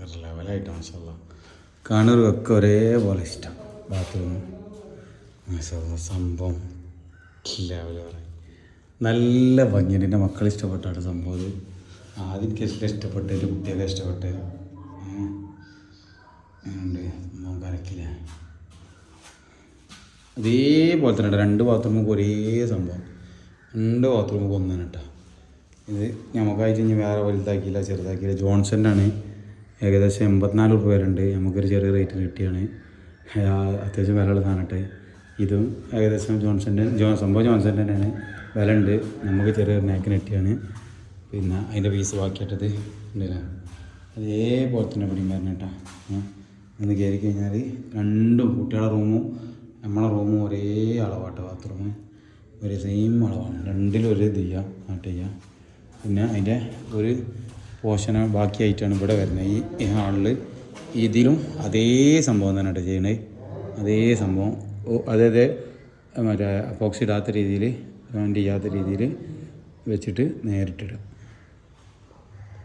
വേറെ ലെവലായിട്ട് മാഷാഅല്ലാ. കാണുന്നവർക്കൊക്കെ ഒരേപോലെ ഇഷ്ടം. ബാത്റൂം മാഷാഅല്ലാ സംഭവം ലെവൽ പറയും. നല്ല ഭംഗിയുണ്ട്. എൻ്റെ മക്കൾ ഇഷ്ടപ്പെട്ടാണ് സംഭവം. ഇത് ആദ്യം എനിക്ക് ഇഷ്ടപ്പെട്ട്, എൻ്റെ കുട്ടികളെ ഇഷ്ടപ്പെട്ട് ഉണ്ട് സംഭവം കലക്കില്ല. അതേപോലെ തന്നെ 2 ബാത്റൂമുക്ക് ഒരേ സംഭവം. 2 ബാത്റൂമുക്ക് ഒന്നാണ് കേട്ടോ. ഇത് നമുക്കായിട്ട് ഇനി വേറെ വലുതാക്കിയില്ല, ചെറുതാക്കിയില്ല. ജോൺസൻ്റെ ആണ്. ഏകദേശം 84 രൂപ വരുന്നുണ്ട്. നമുക്കൊരു ചെറിയ റേറ്റിന് കിട്ടിയാണ്. അത്യാവശ്യം വിലയുള്ള സാധനം കേട്ടോ. ഇതും ഏകദേശം സംഭവം ജോൺസൻ്റെ തന്നെയാണ്. വില ഉണ്ട്. നമുക്ക് ചെറിയൊരു നാക്കിന് കിട്ടിയാണ്. പിന്നെ അതിൻ്റെ പീസ് ബാക്കിയിട്ടത് ഉണ്ടല്ലോ. അതേപോലെ തന്നെ പിടിയും പറഞ്ഞു കേട്ടോ. ഒന്ന് കയറി കഴിഞ്ഞാൽ 2 കുട്ടികളുടെ റൂമും നമ്മളെ റൂമും ഒരേ അളവാട്ടോ. ബാത്റൂം ഒരേ സെയിം അളവാണ്. 2ലും ഒരു ഇത് ചെയ്യുക നാട്ട് ചെയ്യുക. പിന്നെ അതിൻ്റെ ഒരു പോർഷൻ ബാക്കിയായിട്ടാണ് ഇവിടെ വരുന്നത്. ഈ ഹാളിൽ ഇതിലും അതേ സംഭവം തന്നെ കേട്ടോ ചെയ്യണേ. അതേ സംഭവം അതായത് മറ്റേ അപ്പോക്സി ഇടാത്ത രീതിയിൽ, കമൻറ്റ് ചെയ്യാത്ത രീതിയിൽ വെച്ചിട്ട് നേരിട്ടിടുക.